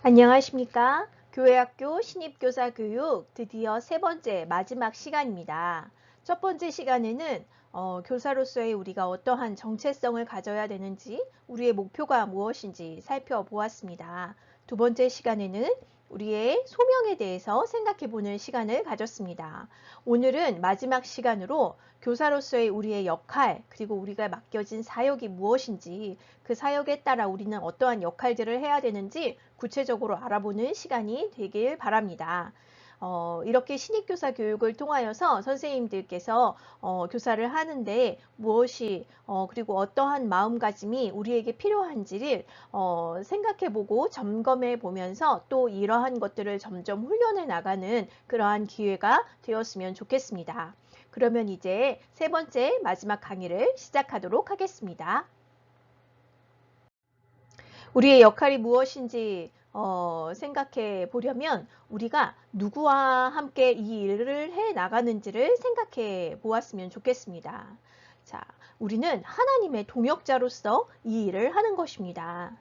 안녕하십니까? 교회학교 신입교사 교육 드디어 세 번째 마지막 시간입니다. 첫 번째 시간에는 교사로서의 우리가 어떠한 정체성을 가져야 되는지, 우리의 목표가 무엇인지 살펴보았습니다. 두 번째 시간에는 우리의 소명에 대해서 생각해보는 시간을 가졌습니다. 오늘은 마지막 시간으로 교사로서의 우리의 역할, 그리고 우리가 맡겨진 사역이 무엇인지, 그 사역에 따라 우리는 어떠한 역할들을 해야 되는지 구체적으로 알아보는 시간이 되길 바랍니다. 이렇게 신입교사 교육을 통하여서 선생님들께서 교사를 하는데 무엇이 그리고 어떠한 마음가짐이 우리에게 필요한지를 생각해보고 점검해보면서 또 이러한 것들을 점점 훈련해 나가는 그러한 기회가 되었으면 좋겠습니다. 그러면 이제 세 번째 마지막 강의를 시작하도록 하겠습니다. 우리의 역할이 무엇인지 생각해 보려면 우리가 누구와 함께 이 일을 해 나가는지를 생각해 보았으면 좋겠습니다. 자, 우리는 하나님의 동역자로서 이 일을 하는 것입니다.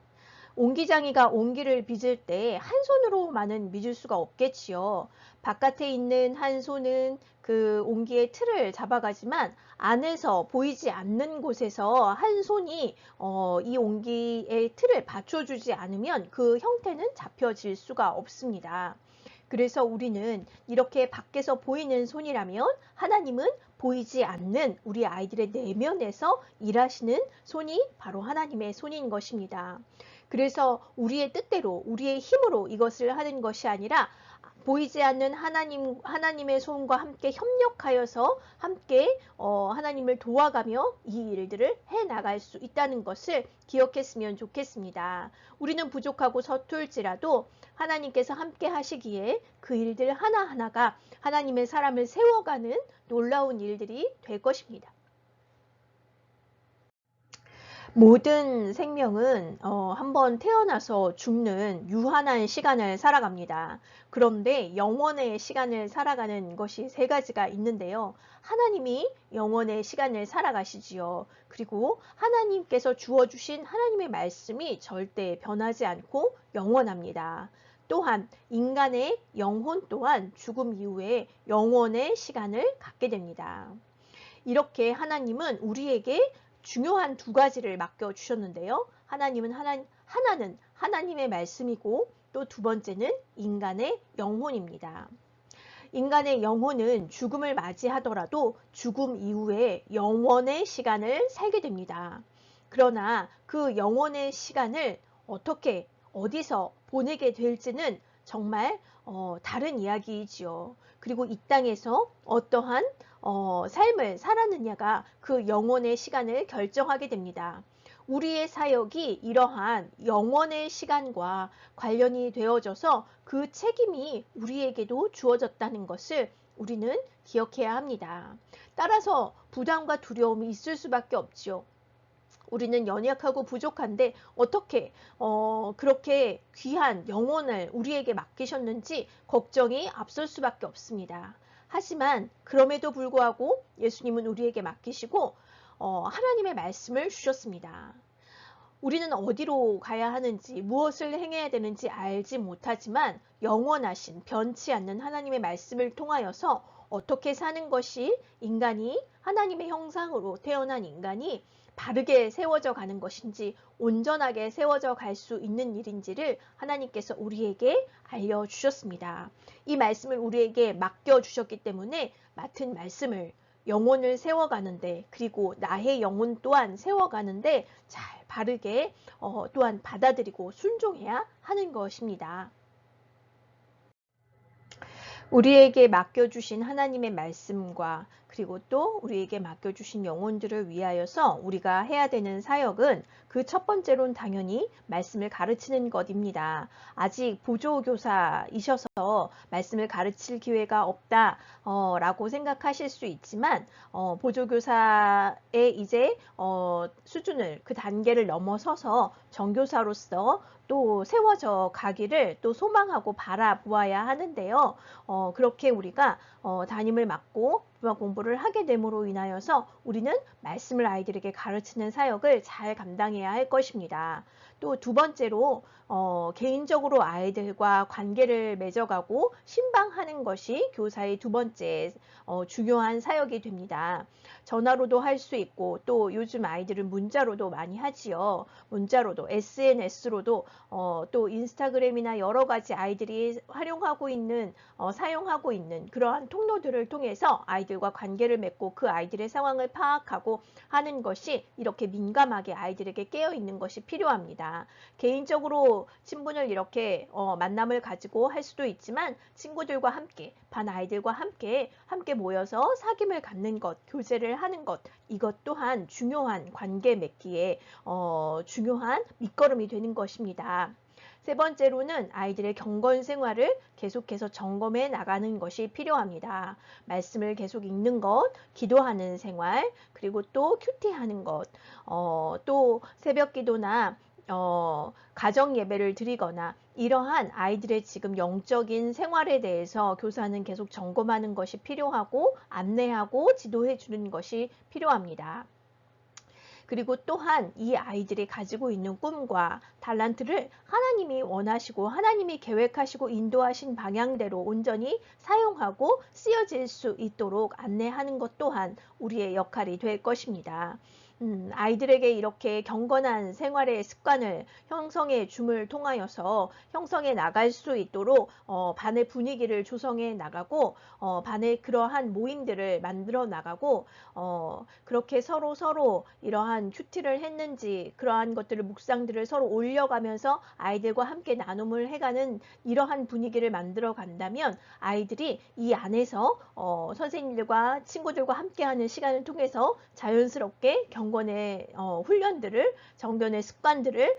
옹기장이가 옹기를 빚을 때 한 손으로만은 빚을 수가 없겠지요. 바깥에 있는 한 손은 그 옹기의 틀을 잡아가지만 안에서 보이지 않는 곳에서 한 손이 이 옹기의 틀을 받쳐주지 않으면 그 형태는 잡혀질 수가 없습니다. 그래서 우리는 이렇게 밖에서 보이는 손이라면 하나님은 보이지 않는 우리 아이들의 내면에서 일하시는 손이 바로 하나님의 손인 것입니다. 그래서 우리의 뜻대로 우리의 힘으로 이것을 하는 것이 아니라 보이지 않는 하나님의 손과 함께 협력하여서 함께 하나님을 도와가며 이 일들을 해나갈 수 있다는 것을 기억했으면 좋겠습니다. 우리는 부족하고 서툴지라도 하나님께서 함께 하시기에 그 일들 하나하나가 하나님의 사람을 세워가는 놀라운 일들이 될 것입니다. 모든 생명은 한번 태어나서 죽는 유한한 시간을 살아갑니다. 그런데 영원의 시간을 살아가는 것이 세 가지가 있는데요. 하나님이 영원의 시간을 살아가시지요. 그리고 하나님께서 주어주신 하나님의 말씀이 절대 변하지 않고 영원합니다. 또한 인간의 영혼 또한 죽음 이후에 영원의 시간을 갖게 됩니다. 이렇게 하나님은 우리에게 중요한 두 가지를 맡겨주셨는데요. 하나는 하나님의 말씀이고 또 두 번째는 인간의 영혼입니다. 인간의 영혼은 죽음을 맞이하더라도 죽음 이후에 영원의 시간을 살게 됩니다. 그러나 그 영원의 시간을 어떻게 어디서 보내게 될지는 정말 다른 이야기이지요. 그리고 이 땅에서 어떠한 삶을 살았느냐가 그 영원의 시간을 결정하게 됩니다. 우리의 사역이 이러한 영원의 시간과 관련이 되어져서 그 책임이 우리에게도 주어졌다는 것을 우리는 기억해야 합니다. 따라서 부담과 두려움이 있을 수밖에 없죠. 우리는 연약하고 부족한데 어떻게 그렇게 귀한 영혼을 우리에게 맡기셨는지 걱정이 앞설 수밖에 없습니다. 하지만 그럼에도 불구하고 예수님은 우리에게 맡기시고 하나님의 말씀을 주셨습니다. 우리는 어디로 가야 하는지 무엇을 행해야 되는지 알지 못하지만 영원하신 변치 않는 하나님의 말씀을 통하여서 어떻게 사는 것이 인간이 하나님의 형상으로 태어난 인간이 바르게 세워져 가는 것인지 온전하게 세워져 갈 수 있는 일인지를 하나님께서 우리에게 알려주셨습니다. 이 말씀을 우리에게 맡겨주셨기 때문에 맡은 말씀을 영혼을 세워가는데 그리고 나의 영혼 또한 세워가는데 잘 바르게 또한 받아들이고 순종해야 하는 것입니다. 우리에게 맡겨주신 하나님의 말씀과 그리고 또 우리에게 맡겨주신 영혼들을 위하여서 우리가 해야 되는 사역은 그 첫 번째로는 당연히 말씀을 가르치는 것입니다. 아직 보조교사이셔서 말씀을 가르칠 기회가 없다 라고 생각하실 수 있지만 보조교사의 이제 수준을 그 단계를 넘어서서 정교사로서 또 세워져 가기를 또 소망하고 바라보아야 하는데요. 그렇게 우리가 담임을 맡고 공부를 하게 됨으로 인하여서 우리는 말씀을 아이들에게 가르치는 사역을 잘 감당해야 할 것입니다. 또 두 번째로 개인적으로 아이들과 관계를 맺어가고 신방하는 것이 교사의 두 번째 중요한 사역이 됩니다. 전화로도 할 수 있고 또 요즘 아이들은 문자로도 많이 하지요. 문자로도 SNS로도 또 인스타그램이나 여러 가지 아이들이 활용하고 있는 사용하고 있는 그러한 통로들을 통해서 아이들과 관계를 맺고 그 아이들의 상황을 파악하고 하는 것이 이렇게 민감하게 아이들에게 깨어 있는 것이 필요합니다. 개인적으로 친분을 이렇게 만남을 가지고 할 수도 있지만 친구들과 함께 반 아이들과 함께 모여서 사귐을 갖는 것, 교제를 하는 것 이것 또한 중요한 관계 맺기에 중요한 밑거름이 되는 것입니다. 세 번째로는 아이들의 경건 생활을 계속해서 점검해 나가는 것이 필요합니다. 말씀을 계속 읽는 것, 기도하는 생활, 그리고 또 큐티하는 것, 또 새벽 기도나 가정 예배를 드리거나 이러한 아이들의 지금 영적인 생활에 대해서 교사는 계속 점검하는 것이 필요하고 안내하고 지도해 주는 것이 필요합니다. 그리고 또한 이 아이들이 가지고 있는 꿈과 달란트를 하나님이 원하시고 하나님이 계획하시고 인도하신 방향대로 온전히 사용하고 쓰여질 수 있도록 안내하는 것 또한 우리의 역할이 될 것입니다. 아이들에게 이렇게 경건한 생활의 습관을 형성해 줌을 통하여서 형성해 나갈 수 있도록 반의 분위기를 조성해 나가고 반의 그러한 모임들을 만들어 나가고 그렇게 서로 이러한 큐티를 했는지 그러한 것들을 묵상들을 서로 올려가면서 아이들과 함께 나눔을 해가는 이러한 분위기를 만들어 간다면 아이들이 이 안에서 선생님들과 친구들과 함께하는 시간을 통해서 자연스럽게 경건의 훈련들을 정견의 습관들을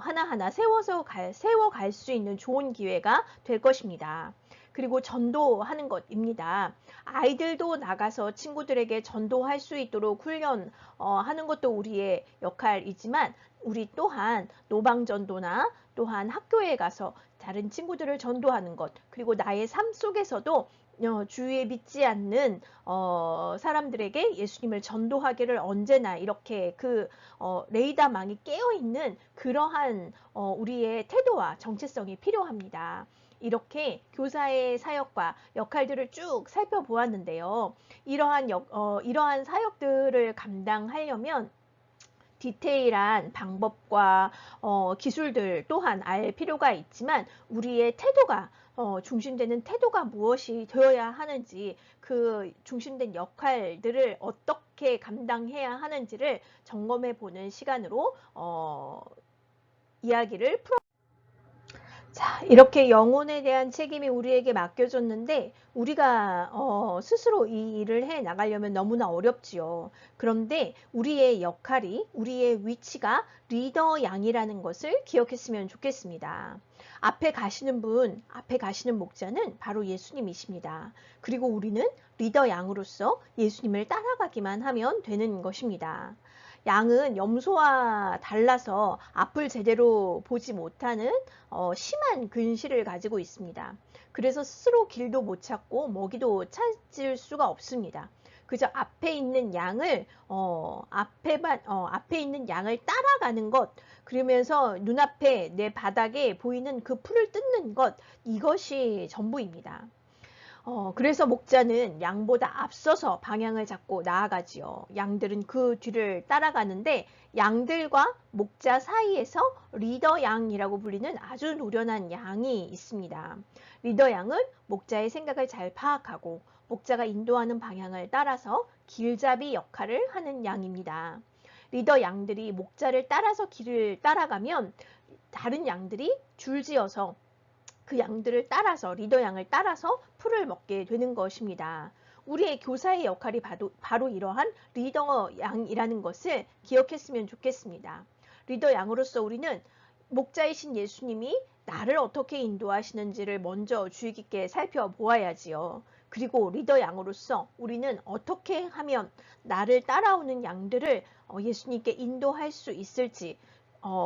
하나하나 세워갈 수 있는 좋은 기회가 될 것입니다. 그리고 전도하는 것입니다. 아이들도 나가서 친구들에게 전도할 수 있도록 훈련하는 것도 우리의 역할이지만 우리 또한 노방전도나 또한 학교에 가서 다른 친구들을 전도하는 것 그리고 나의 삶 속에서도 주위에 믿지 않는 사람들에게 예수님을 전도하기를 언제나 이렇게 그 레이더망이 깨어있는 그러한 우리의 태도와 정체성이 필요합니다. 이렇게 교사의 사역과 역할들을 쭉 살펴보았는데요. 이러한 사역들을 감당하려면 디테일한 방법과 기술들 또한 알 필요가 있지만 우리의 태도가 중심되는 태도가 무엇이 되어야 하는지 그 중심된 역할들을 어떻게 감당해야 하는지를 점검해 보는 시간으로 이야기를 자, 이렇게 영혼에 대한 책임이 우리에게 맡겨졌는데 우리가 스스로 이 일을 해 나가려면 너무나 어렵지요. 그런데 우리의 역할이 우리의 위치가 리더 양이라는 것을 기억했으면 좋겠습니다. 앞에 가시는 목자는 바로 예수님이십니다. 그리고 우리는 리더 양으로서 예수님을 따라가기만 하면 되는 것입니다. 양은 염소와 달라서 앞을 제대로 보지 못하는 심한 근시를 가지고 있습니다. 그래서 스스로 길도 못 찾고 먹이도 찾을 수가 없습니다. 그저 앞에 있는 양을 앞에 있는 양을 따라가는 것 그러면서 눈앞에 내 바닥에 보이는 그 풀을 뜯는 것 이것이 전부입니다. 그래서 목자는 양보다 앞서서 방향을 잡고 나아가지요. 양들은 그 뒤를 따라가는데 양들과 목자 사이에서 리더 양이라고 불리는 아주 노련한 양이 있습니다. 리더 양은 목자의 생각을 잘 파악하고 목자가 인도하는 방향을 따라서 길잡이 역할을 하는 양입니다. 리더 양들이 목자를 따라서 길을 따라가면 다른 양들이 줄지어서 그 양들을 따라서 리더 양을 따라서 풀을 먹게 되는 것입니다. 우리의 교사의 역할이 바로 이러한 리더 양이라는 것을 기억했으면 좋겠습니다. 리더 양으로서 우리는 목자이신 예수님이 나를 어떻게 인도하시는지를 먼저 주의 깊게 살펴보아야지요. 그리고 리더 양으로서 우리는 어떻게 하면 나를 따라오는 양들을 예수님께 인도할 수 있을지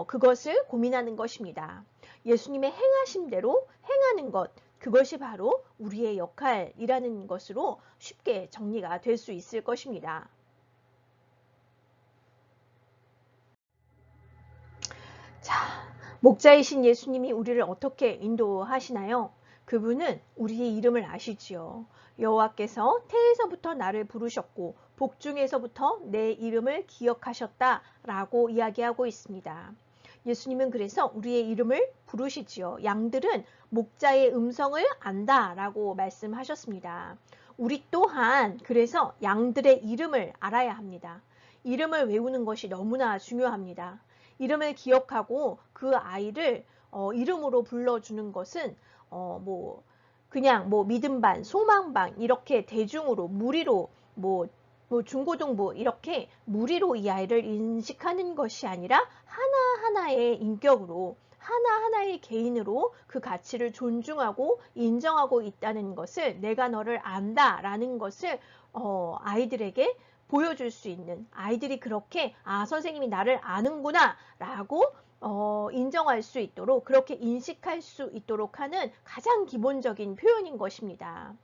그것을 고민하는 것입니다. 예수님의 행하심대로 행하는 것, 그것이 바로 우리의 역할이라는 것으로 쉽게 정리가 될 수 있을 것입니다. 자, 목자이신 예수님이 우리를 어떻게 인도하시나요? 그분은 우리의 이름을 아시지요. 여호와께서 태에서부터 나를 부르셨고 복중에서부터 내 이름을 기억하셨다라고 이야기하고 있습니다. 예수님은 그래서 우리의 이름을 부르시지요. 양들은 목자의 음성을 안다라고 말씀하셨습니다. 우리 또한 그래서 양들의 이름을 알아야 합니다. 이름을 외우는 것이 너무나 중요합니다. 이름을 기억하고 그 아이를 이름으로 불러주는 것은 그냥 믿음 반, 소망 반 이렇게 대중으로 무리로 중고등부 이렇게 무리로 이 아이를 인식하는 것이 아니라 하나하나의 인격으로 하나하나의 개인으로 그 가치를 존중하고 인정하고 있다는 것을 내가 너를 안다라는 것을 아이들에게 보여줄 수 있는 아이들이 그렇게 선생님이 나를 아는구나 라고 인정할 수 있도록 그렇게 인식할 수 있도록 하는 가장 기본적인 표현인 것입니다.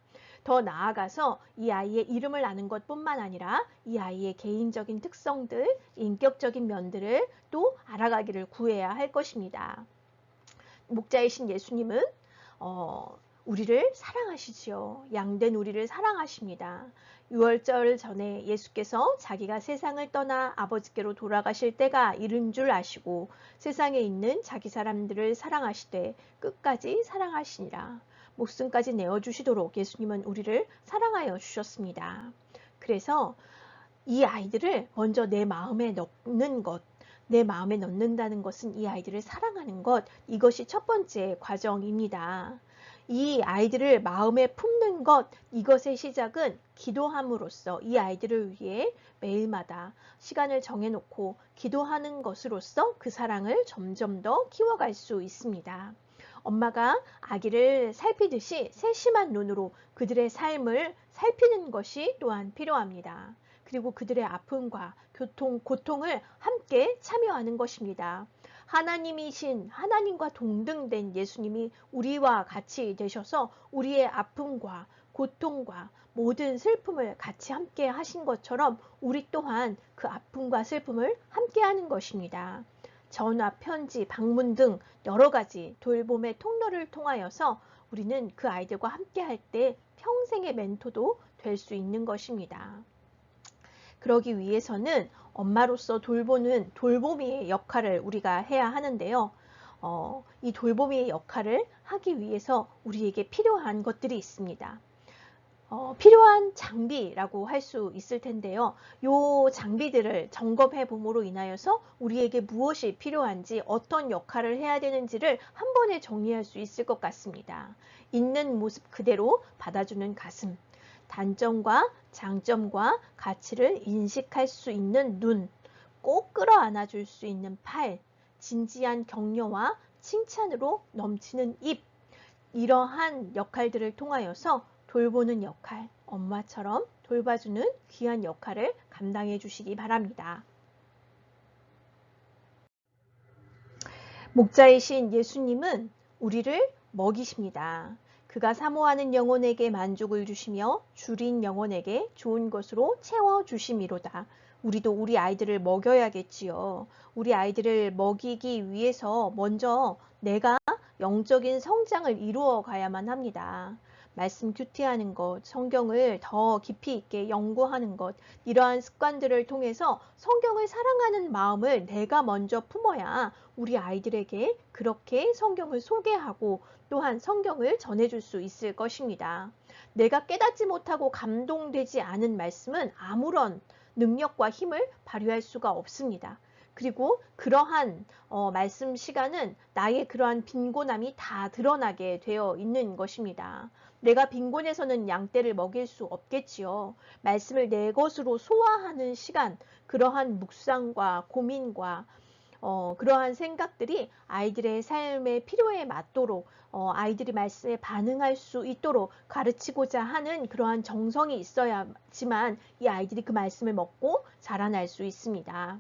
더 나아가서 이 아이의 이름을 아는 것뿐만 아니라 이 아이의 개인적인 특성들, 인격적인 면들을 또 알아가기를 구해야 할 것입니다. 목자이신 예수님은 우리를 사랑하시지요. 양된 우리를 사랑하십니다. 유월절 전에 예수께서 자기가 세상을 떠나 아버지께로 돌아가실 때가 이른 줄 아시고 세상에 있는 자기 사람들을 사랑하시되 끝까지 사랑하시니라. 목숨까지 내어주시도록 예수님은 우리를 사랑하여 주셨습니다. 그래서 이 아이들을 먼저 내 마음에 넣는 것, 내 마음에 넣는다는 것은 이 아이들을 사랑하는 것, 이것이 첫 번째 과정입니다. 이 아이들을 마음에 품는 것, 이것의 시작은 기도함으로써 이 아이들을 위해 매일마다 시간을 정해놓고 기도하는 것으로써 그 사랑을 점점 더 키워갈 수 있습니다. 엄마가 아기를 살피듯이 세심한 눈으로 그들의 삶을 살피는 것이 또한 필요합니다. 그리고 그들의 아픔과 고통을 함께 참여하는 것입니다. 하나님이신 하나님과 동등된 예수님이 우리와 같이 되셔서 우리의 아픔과 고통과 모든 슬픔을 같이 함께 하신 것처럼 우리 또한 그 아픔과 슬픔을 함께 하는 것입니다. 전화, 편지, 방문 등 여러 가지 돌봄의 통로를 통하여서 우리는 그 아이들과 함께 할 때 평생의 멘토도 될 수 있는 것입니다. 그러기 위해서는 엄마로서 돌보는 돌보미의 역할을 우리가 해야 하는데요. 이 돌보미의 역할을 하기 위해서 우리에게 필요한 것들이 있습니다. 필요한 장비라고 할 수 있을 텐데요. 이 장비들을 점검해 봄으로 인하여서 우리에게 무엇이 필요한지 어떤 역할을 해야 되는지를 한 번에 정리할 수 있을 것 같습니다. 있는 모습 그대로 받아주는 가슴, 단점과 장점과 가치를 인식할 수 있는 눈, 꼭 끌어안아 줄 수 있는 팔, 진지한 격려와 칭찬으로 넘치는 입, 이러한 역할들을 통하여서 돌보는 역할, 엄마처럼 돌봐주는 귀한 역할을 감당해 주시기 바랍니다. 목자이신 예수님은 우리를 먹이십니다. 그가 사모하는 영혼에게 만족을 주시며 줄인 영혼에게 좋은 것으로 채워주심이로다. 우리도 우리 아이들을 먹여야겠지요. 우리 아이들을 먹이기 위해서 먼저 내가 영적인 성장을 이루어 가야만 합니다. 말씀 큐티하는 것, 성경을 더 깊이 있게 연구하는 것, 이러한 습관들을 통해서 성경을 사랑하는 마음을 내가 먼저 품어야 우리 아이들에게 그렇게 성경을 소개하고 또한 성경을 전해줄 수 있을 것입니다. 내가 깨닫지 못하고 감동되지 않은 말씀은 아무런 능력과 힘을 발휘할 수가 없습니다. 그리고 그러한 말씀 시간은 나의 그러한 빈곤함이 다 드러나게 되어 있는 것입니다. 내가 빈곤해서는 양떼를 먹일 수 없겠지요. 말씀을 내 것으로 소화하는 시간, 그러한 묵상과 고민과 그러한 생각들이 아이들의 삶의 필요에 맞도록 아이들이 말씀에 반응할 수 있도록 가르치고자 하는 그러한 정성이 있어야지만 이 아이들이 그 말씀을 먹고 자라날 수 있습니다.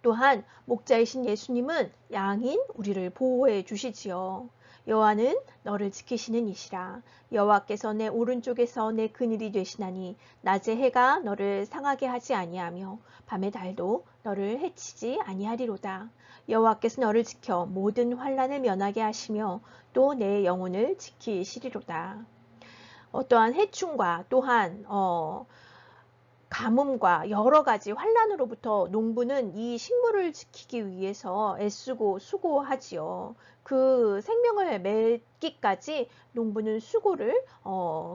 또한 목자이신 예수님은 양인 우리를 보호해 주시지요. 여호와는 너를 지키시는 이시라. 여호와께서 내 오른쪽에서 내 그늘이 되시나니 낮에 해가 너를 상하게 하지 아니하며 밤에 달도 너를 해치지 아니하리로다. 여호와께서 너를 지켜 모든 환난을 면하게 하시며 또 내 영혼을 지키시리로다. 어떠한 해충과 또한 가뭄과 여러 가지 환난으로부터 농부는 이 식물을 지키기 위해서 애쓰고 수고하지요. 그 생명을 맺기까지 농부는 수고를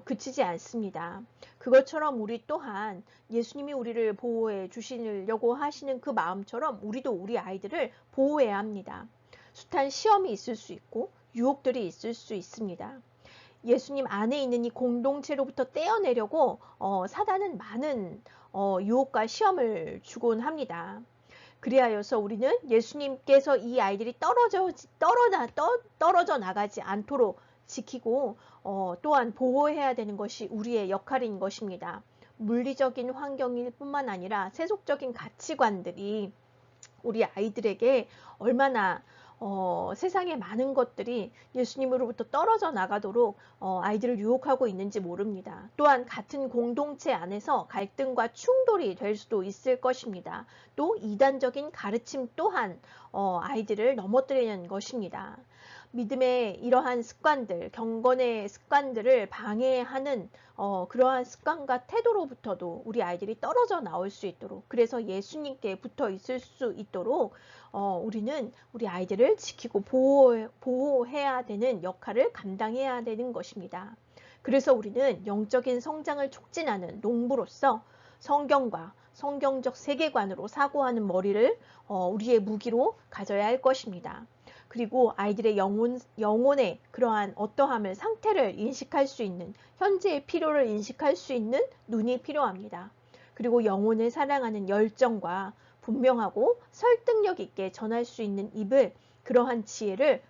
그치지 않습니다. 그것처럼 우리 또한 예수님이 우리를 보호해 주시려고 하시는 그 마음처럼 우리도 우리 아이들을 보호해야 합니다. 숱한 시험이 있을 수 있고 유혹들이 있을 수 있습니다. 예수님 안에 있는 이 공동체로부터 떼어내려고 사단은 많은 유혹과 시험을 주곤 합니다. 그리하여서 우리는 예수님께서 이 아이들이 떨어져 나가지 않도록 지키고 또한 보호해야 되는 것이 우리의 역할인 것입니다. 물리적인 환경일 뿐만 아니라 세속적인 가치관들이 우리 아이들에게 얼마나 세상의 많은 것들이 예수님으로부터 떨어져 나가도록 아이들을 유혹하고 있는지 모릅니다. 또한 같은 공동체 안에서 갈등과 충돌이 될 수도 있을 것입니다. 또 이단적인 가르침 또한 아이들을 넘어뜨리는 것입니다. 믿음의 이러한 습관들, 경건의 습관들을 방해하는 그러한 습관과 태도로부터도 우리 아이들이 떨어져 나올 수 있도록, 그래서 예수님께 붙어 있을 수 있도록 우리는 우리 아이들을 지키고 보호해야 되는 역할을 감당해야 되는 것입니다. 그래서 우리는 영적인 성장을 촉진하는 농부로서 성경과 성경적 세계관으로 사고하는 머리를 우리의 무기로 가져야 할 것입니다. 그리고 아이들의 영혼의 그러한 어떠함을, 상태를 인식할 수 있는, 현재의 필요를 인식할 수 있는 눈이 필요합니다. 그리고 영혼을 사랑하는 열정과 분명하고 설득력 있게 전할 수 있는 입을, 그러한 지혜를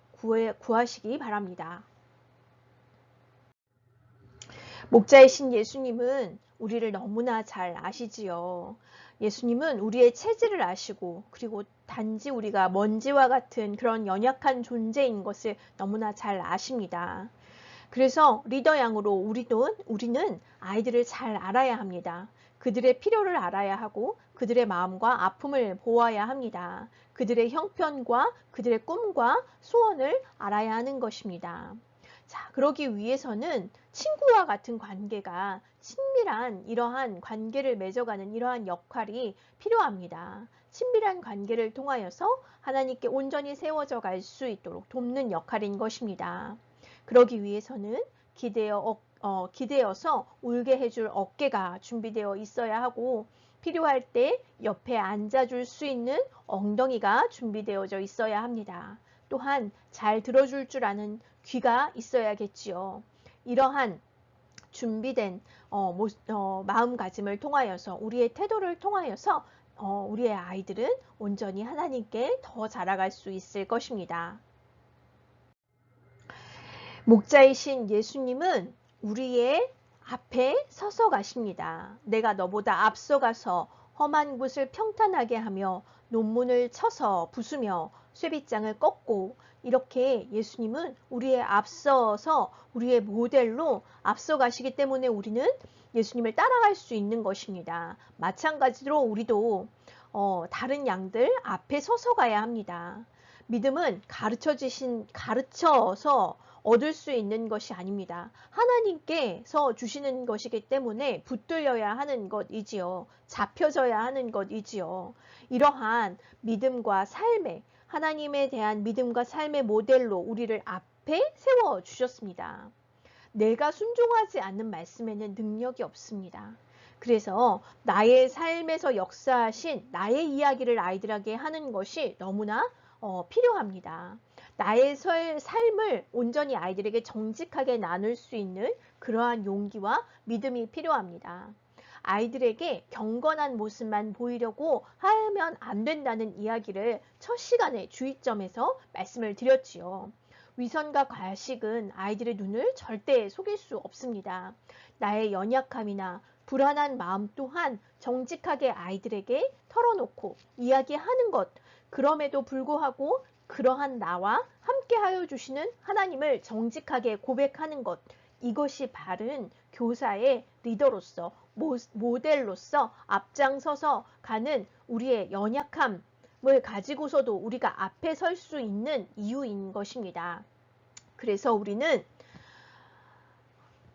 구하시기 바랍니다. 목자이신 예수님은 우리를 너무나 잘 아시지요. 예수님은 우리의 체질을 아시고, 그리고 단지 우리가 먼지와 같은 그런 연약한 존재인 것을 너무나 잘 아십니다. 그래서 리더 양으로 우리는 아이들을 잘 알아야 합니다. 그들의 필요를 알아야 하고 그들의 마음과 아픔을 보아야 합니다. 그들의 형편과 그들의 꿈과 소원을 알아야 하는 것입니다. 자, 그러기 위해서는 친구와 같은 관계가, 친밀한 이러한 관계를 맺어가는 이러한 역할이 필요합니다. 친밀한 관계를 통하여서 하나님께 온전히 세워져 갈 수 있도록 돕는 역할인 것입니다. 그러기 위해서는 기대어서 울게 해줄 어깨가 준비되어 있어야 하고, 필요할 때 옆에 앉아줄 수 있는 엉덩이가 준비되어져 있어야 합니다. 또한 잘 들어줄 줄 아는 귀가 있어야겠지요. 이러한 준비된 마음가짐을 통하여서, 우리의 태도를 통하여서 우리의 아이들은 온전히 하나님께 더 자라갈 수 있을 것입니다. 목자이신 예수님은 우리의 앞에 서서 가십니다. 내가 너보다 앞서가서 험한 곳을 평탄하게 하며 논문을 쳐서 부수며 쇠빗장을 꺾고, 이렇게 예수님은 우리의 앞서서 우리의 모델로 앞서 가시기 때문에 우리는 예수님을 따라갈 수 있는 것입니다. 마찬가지로 우리도 다른 양들 앞에 서서 가야 합니다. 믿음은 가르쳐서 얻을 수 있는 것이 아닙니다. 하나님께서 주시는 것이기 때문에 붙들려야 하는 것이지요. 잡혀져야 하는 것이지요. 이러한 믿음과 삶의, 하나님에 대한 믿음과 삶의 모델로 우리를 앞에 세워주셨습니다. 내가 순종하지 않는 말씀에는 능력이 없습니다. 그래서 나의 삶에서 역사하신 나의 이야기를 아이들에게 하는 것이 너무나 필요합니다. 나의 삶을 온전히 아이들에게 정직하게 나눌 수 있는 그러한 용기와 믿음이 필요합니다. 아이들에게 경건한 모습만 보이려고 하면 안 된다는 이야기를 첫 시간에 주의점에서 말씀을 드렸지요. 위선과 과식은 아이들의 눈을 절대 속일 수 없습니다. 나의 연약함이나 불안한 마음 또한 정직하게 아이들에게 털어놓고 이야기하는 것, 그럼에도 불구하고 그러한 나와 함께 하여 주시는 하나님을 정직하게 고백하는 것, 이것이 바른 교사의 리더로서 모델로서 앞장서서 가는 우리의 연약함을 가지고서도 우리가 앞에 설 수 있는 이유인 것입니다. 그래서 우리는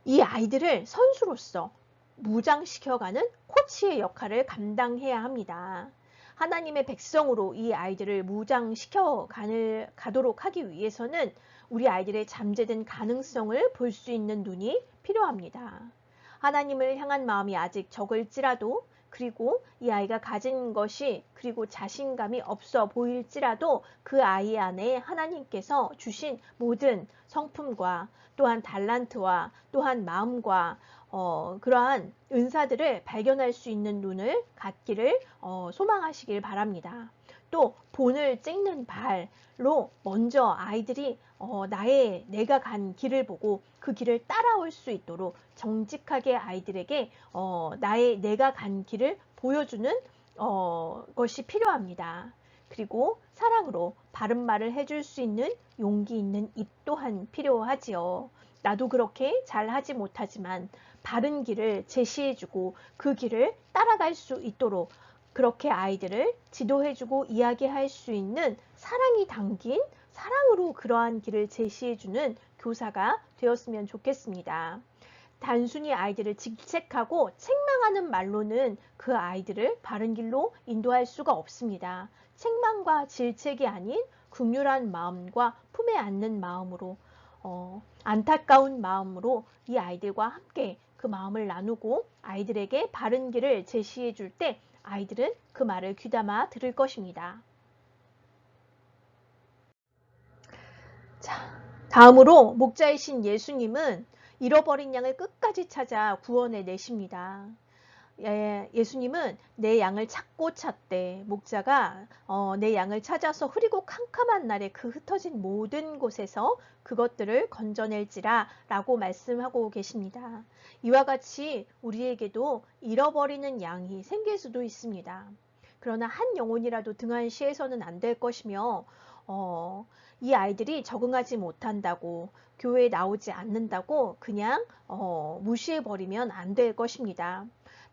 이 아이들을 선수로서 무장시켜가는 코치의 역할을 감당해야 합니다. 하나님의 백성으로 이 아이들을 무장시켜 가도록 하기 위해서는 우리 아이들의 잠재된 가능성을 볼 수 있는 눈이 필요합니다. 하나님을 향한 마음이 아직 적을지라도, 그리고 이 아이가 가진 것이 그리고 자신감이 없어 보일지라도 그 아이 안에 하나님께서 주신 모든 성품과 또한 달란트와 또한 마음과 그러한 은사들을 발견할 수 있는 눈을 갖기를 소망하시길 바랍니다. 또 본을 찍는 발로 먼저 아이들이 내가 간 길을 보고 그 길을 따라올 수 있도록 정직하게 아이들에게 내가 간 길을 보여주는 것이 필요합니다. 그리고 사랑으로 바른 말을 해줄 수 있는 용기 있는 입 또한 필요하지요. 나도 그렇게 잘 하지 못하지만 바른 길을 제시해주고 그 길을 따라갈 수 있도록 그렇게 아이들을 지도해주고 이야기할 수 있는 사랑이 담긴 사랑으로 그러한 길을 제시해주는 교사가 되었으면 좋겠습니다. 단순히 아이들을 질책하고 책망하는 말로는 그 아이들을 바른 길로 인도할 수가 없습니다. 책망과 질책이 아닌 긍휼한 마음과 품에 안는 마음으로 안타까운 마음으로 이 아이들과 함께 그 마음을 나누고 아이들에게 바른 길을 제시해 줄 때 아이들은 그 말을 귀담아 들을 것입니다. 자, 다음으로 목자이신 예수님은 잃어버린 양을 끝까지 찾아 구원해 내십니다. 예수님은 내 양을 찾고 찾되 목자가 내 양을 찾아서 흐리고 캄캄한 날에 그 흩어진 모든 곳에서 그것들을 건져낼지라 라고 말씀하고 계십니다. 이와 같이 우리에게도 잃어버리는 양이 생길 수도 있습니다. 그러나 한 영혼이라도 등한시해서는 안 될 것이며 이 아이들이 적응하지 못한다고 교회에 나오지 않는다고 그냥 무시해버리면 안 될 것입니다.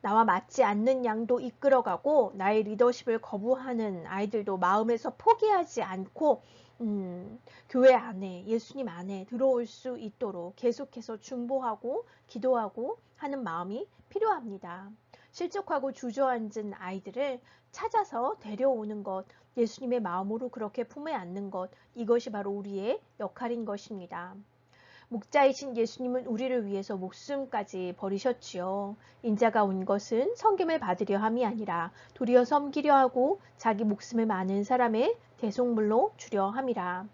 나와 맞지 않는 양도 이끌어가고 나의 리더십을 거부하는 아이들도 마음에서 포기하지 않고 교회 안에 예수님 안에 들어올 수 있도록 계속해서 중보하고 기도하고 하는 마음이 필요합니다. 실족하고 주저앉은 아이들을 찾아서 데려오는 것, 예수님의 마음으로 그렇게 품에 안는 것, 이것이 바로 우리의 역할인 것입니다. 목자이신 예수님은 우리를 위해서 목숨까지 버리셨지요. 인자가 온 것은 섬김을 받으려 함이 아니라 도리어 섬기려 하고 자기 목숨을 많은 사람의 대속물로 주려 함이라.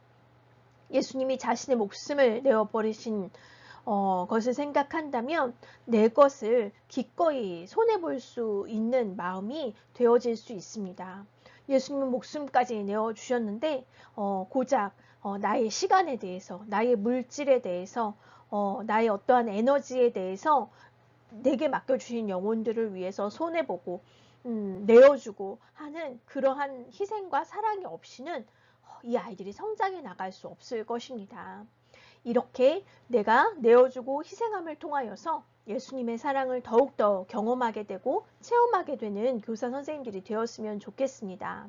예수님이 자신의 목숨을 내어버리신 것을 생각한다면 내 것을 기꺼이 손해볼 수 있는 마음이 되어질 수 있습니다. 예수님은 목숨까지 내어주셨는데 고작 나의 시간에 대해서, 나의 물질에 대해서, 나의 어떠한 에너지에 대해서 내게 맡겨주신 영혼들을 위해서 손해보고 내어주고 하는 그러한 희생과 사랑이 없이는 이 아이들이 성장해 나갈 수 없을 것입니다. 이렇게 내가 내어주고 희생함을 통하여서 예수님의 사랑을 더욱더 경험하게 되고 체험하게 되는 교사 선생님들이 되었으면 좋겠습니다.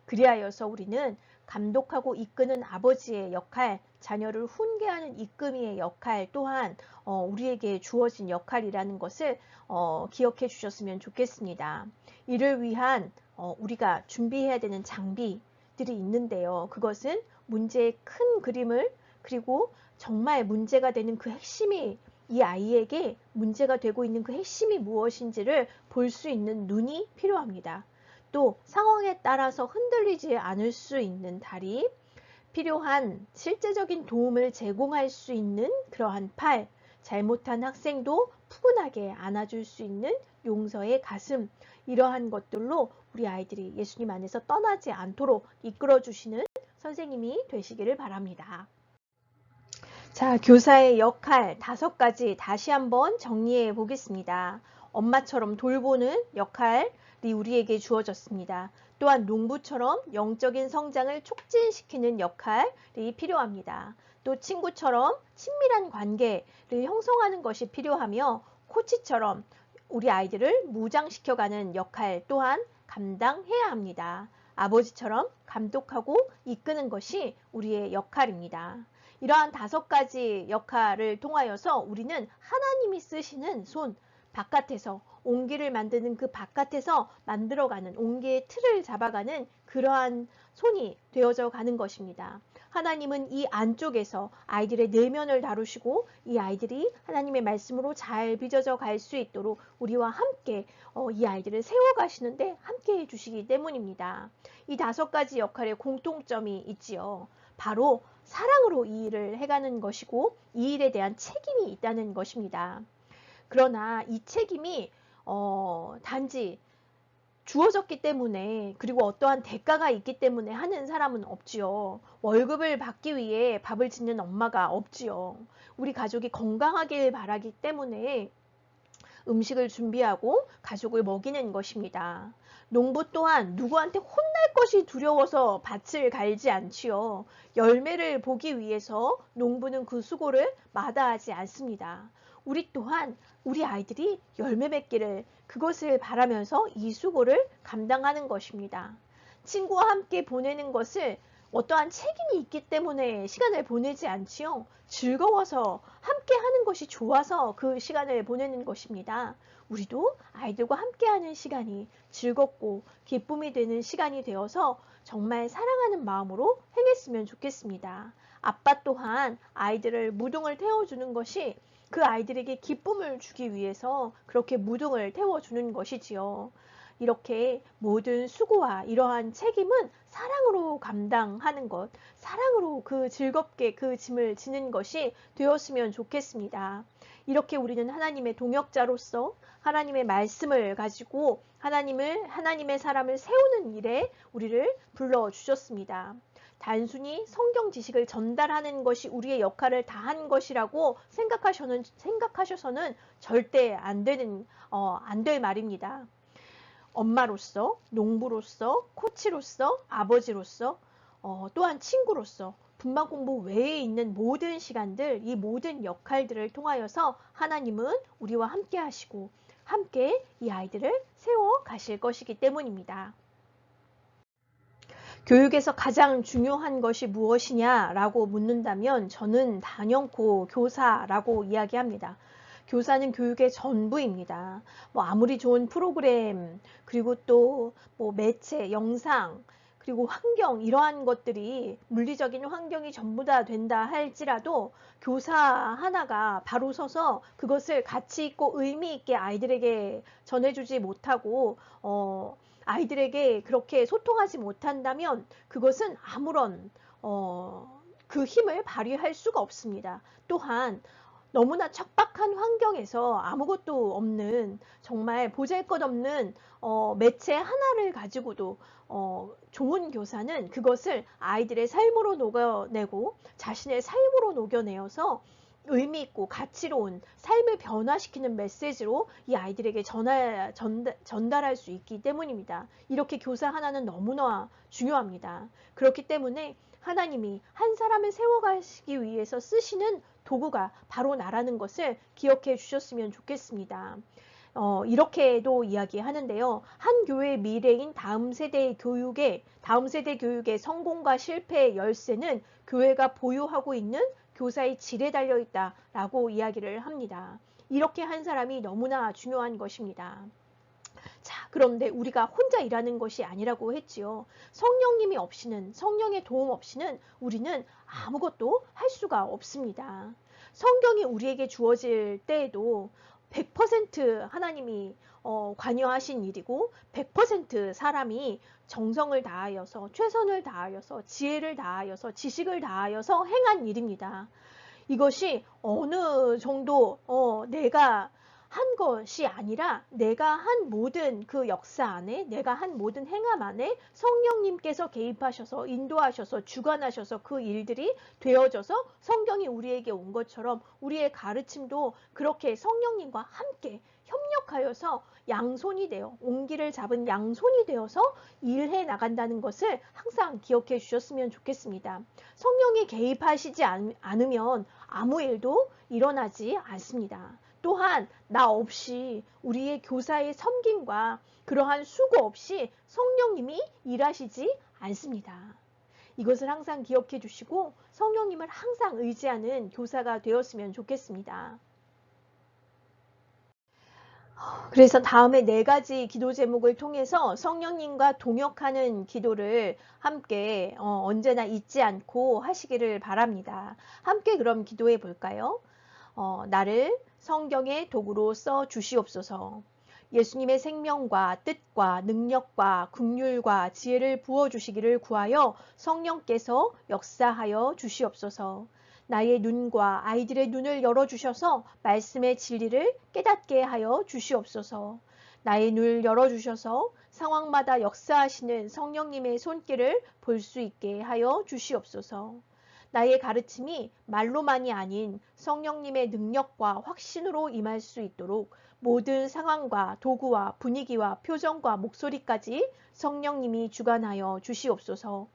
그리하여서 우리는 감독하고 이끄는 아버지의 역할, 자녀를 훈계하는 이끄미의 역할 또한 우리에게 주어진 역할이라는 것을 기억해 주셨으면 좋겠습니다. 이를 위한 우리가 준비해야 되는 장비들이 있는데요. 그것은 문제의 큰 그림을 그리고 정말 문제가 되는 그 핵심이 이 아이에게 문제가 되고 있는 그 핵심이 무엇인지를 볼 수 있는 눈이 필요합니다. 또 상황에 따라서 흔들리지 않을 수 있는 다리, 필요한 실제적인 도움을 제공할 수 있는 그러한 팔, 잘못한 학생도 푸근하게 안아줄 수 있는 용서의 가슴, 이러한 것들로 우리 아이들이 예수님 안에서 떠나지 않도록 이끌어주시는 선생님이 되시기를 바랍니다. 자, 교사의 역할 5가지 다시 한번 정리해 보겠습니다. 엄마처럼 돌보는 역할이 우리에게 주어졌습니다. 또한 농부처럼 영적인 성장을 촉진시키는 역할이 필요합니다. 또 친구처럼 친밀한 관계를 형성하는 것이 필요하며 코치처럼 우리 아이들을 무장시켜가는 역할 또한 감당해야 합니다. 아버지처럼 감독하고 이끄는 것이 우리의 역할입니다. 이러한 5가지 역할을 통하여서 우리는 하나님이 쓰시는 손, 바깥에서 옹기를 만드는 그 바깥에서 만들어가는 옹기의 틀을 잡아가는 그러한 손이 되어져 가는 것입니다. 하나님은 이 안쪽에서 아이들의 내면을 다루시고 이 아이들이 하나님의 말씀으로 잘 빚어져 갈 수 있도록 우리와 함께 이 아이들을 세워가시는데 함께 해주시기 때문입니다. 이 5가지 역할의 공통점이 있지요. 바로 사랑으로 이 일을 해가는 것이고 이 일에 대한 책임이 있다는 것입니다. 그러나 이 책임이 단지 주어졌기 때문에 그리고 어떠한 대가가 있기 때문에 하는 사람은 없지요. 월급을 받기 위해 밥을 짓는 엄마가 없지요. 우리 가족이 건강하길 바라기 때문에 음식을 준비하고 가족을 먹이는 것입니다. 농부 또한 누구한테 혼날 것이 두려워서 밭을 갈지 않지요. 열매를 보기 위해서 농부는 그 수고를 마다하지 않습니다. 우리 또한 우리 아이들이 열매 맺기를 그것을 바라면서 이 수고를 감당하는 것입니다. 친구와 함께 보내는 것을 어떠한 책임이 있기 때문에 시간을 보내지 않지요. 즐거워서 함께 하는 것이 좋아서 그 시간을 보내는 것입니다. 우리도 아이들과 함께하는 시간이 즐겁고 기쁨이 되는 시간이 되어서 정말 사랑하는 마음으로 행했으면 좋겠습니다. 아빠 또한 아이들을 무등을 태워주는 것이 그 아이들에게 기쁨을 주기 위해서 그렇게 무등을 태워주는 것이지요. 이렇게 모든 수고와 이러한 책임은 사랑으로 감당하는 것, 사랑으로 그 즐겁게 그 짐을 지는 것이 되었으면 좋겠습니다. 이렇게 우리는 하나님의 동역자로서 하나님의 말씀을 가지고 하나님의 사람을 세우는 일에 우리를 불러주셨습니다. 단순히 성경 지식을 전달하는 것이 우리의 역할을 다한 것이라고 생각하셔서는 절대 안 될 말입니다. 엄마로서, 농부로서, 코치로서, 아버지로서, 또한 친구로서 분만 공부 외에 있는 모든 시간들, 이 모든 역할들을 통하여서 하나님은 우리와 함께 하시고 함께 이 아이들을 세워 가실 것이기 때문입니다. 교육에서 가장 중요한 것이 무엇이냐라고 묻는다면 저는 단연코 교사라고 이야기합니다. 교사는 교육의 전부입니다. 아무리 좋은 프로그램, 그리고 또 매체, 영상, 그리고 환경 이러한 것들이 물리적인 환경이 전부 다 된다 할지라도 교사 하나가 바로 서서 그것을 가치 있고 의미 있게 아이들에게 전해주지 못하고 아이들에게 그렇게 소통하지 못한다면 그것은 아무런 그 힘을 발휘할 수가 없습니다. 또한 너무나 척박한 환경에서 아무것도 없는 정말 보잘것없는 매체 하나를 가지고도 좋은 교사는 그것을 아이들의 삶으로 녹여내고 자신의 삶으로 녹여내어서 의미 있고 가치로운 삶을 변화시키는 메시지로 이 아이들에게 전달할 수 있기 때문입니다. 이렇게 교사 하나는 너무나 중요합니다. 그렇기 때문에 하나님이 한 사람을 세워가시기 위해서 쓰시는 도구가 바로 나라는 것을 기억해 주셨으면 좋겠습니다. 이렇게도 이야기하는데요. 한 교회의 미래인 다음 세대 교육의 성공과 실패의 열쇠는 교회가 보유하고 있는 교사의 질에 달려있다라고 이야기를 합니다. 이렇게 한 사람이 너무나 중요한 것입니다. 자, 그런데 우리가 혼자 일하는 것이 아니라고 했지요. 성령의 도움 없이는 우리는 아무것도 할 수가 없습니다. 성경이 우리에게 주어질 때에도 100% 하나님이 관여하신 일이고 100% 사람이 정성을 다하여서 최선을 다하여서 지혜를 다하여서 지식을 다하여서 행한 일입니다. 이것이 어느 정도 내가 한 것이 아니라 내가 한 모든 그 역사 안에 내가 한 모든 행함 안에 성령님께서 개입하셔서 인도하셔서 주관하셔서 그 일들이 되어져서 성경이 우리에게 온 것처럼 우리의 가르침도 그렇게 성령님과 함께 협력하여서 양손이 되어 옹기를 잡은 양손이 되어서 일해 나간다는 것을 항상 기억해 주셨으면 좋겠습니다. 성령이 개입하시지 않으면 아무 일도 일어나지 않습니다. 또한 나 없이 우리의 교사의 섬김과 그러한 수고 없이 성령님이 일하시지 않습니다. 이것을 항상 기억해 주시고 성령님을 항상 의지하는 교사가 되었으면 좋겠습니다. 그래서 다음에 4가지 기도 제목을 통해서 성령님과 동역하는 기도를 함께 언제나 잊지 않고 하시기를 바랍니다. 함께 그럼 기도해 볼까요? 나를 성경의 도구로 써 주시옵소서. 예수님의 생명과 뜻과 능력과 긍휼과 지혜를 부어주시기를 구하여 성령께서 역사하여 주시옵소서. 나의 눈과 아이들의 눈을 열어주셔서 말씀의 진리를 깨닫게 하여 주시옵소서. 나의 눈을 열어주셔서 상황마다 역사하시는 성령님의 손길을 볼 수 있게 하여 주시옵소서. 나의 가르침이 말로만이 아닌 성령님의 능력과 확신으로 임할 수 있도록 모든 상황과 도구와 분위기와 표정과 목소리까지 성령님이 주관하여 주시옵소서.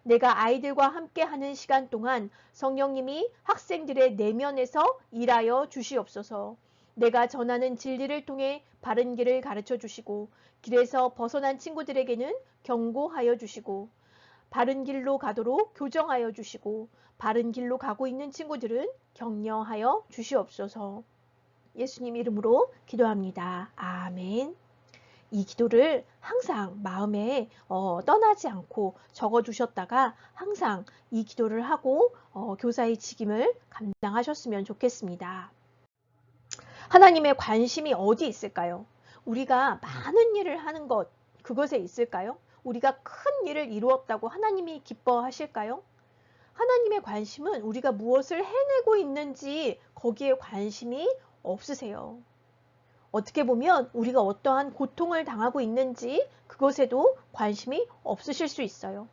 내가 아이들과 함께하는 시간 동안 성령님이 학생들의 내면에서 일하여 주시옵소서. 내가 전하는 진리를 통해 바른 길을 가르쳐 주시고 길에서 벗어난 친구들에게는 경고하여 주시고 바른 길로 가도록 교정하여 주시고 바른 길로 가고 있는 친구들은 격려하여 주시옵소서. 예수님 이름으로 기도합니다. 아멘. 이 기도를 항상 마음에 떠나지 않고 적어두셨다가 항상 이 기도를 하고 교사의 직임을 감당하셨으면 좋겠습니다. 하나님의 관심이 어디 있을까요? 우리가 많은 일을 하는 것, 그것에 있을까요? 우리가 큰 일을 이루었다고 하나님이 기뻐하실까요? 하나님의 관심은 우리가 무엇을 해내고 있는지 거기에 관심이 없으세요. 어떻게 보면 우리가 어떠한 고통을 당하고 있는지 그것에도 관심이 없으실 수 있어요.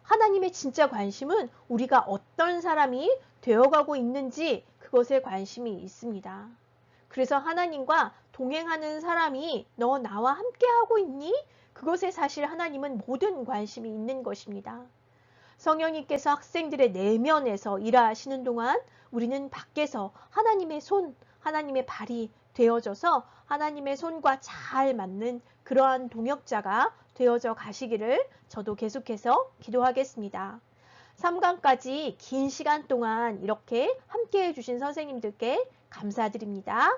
하나님의 진짜 관심은 우리가 어떤 사람이 되어가고 있는지 그것에 관심이 있습니다. 그래서 하나님과 동행하는 사람이 너 나와 함께하고 있니? 그것에 사실 하나님은 모든 관심이 있는 것입니다. 성령님께서 학생들의 내면에서 일하시는 동안 우리는 밖에서 하나님의 손, 하나님의 발이 되어져서 하나님의 손과 잘 맞는 그러한 동역자가 되어져 가시기를 저도 계속해서 기도하겠습니다. 3강까지 긴 시간 동안 이렇게 함께해 주신 선생님들께 감사드립니다.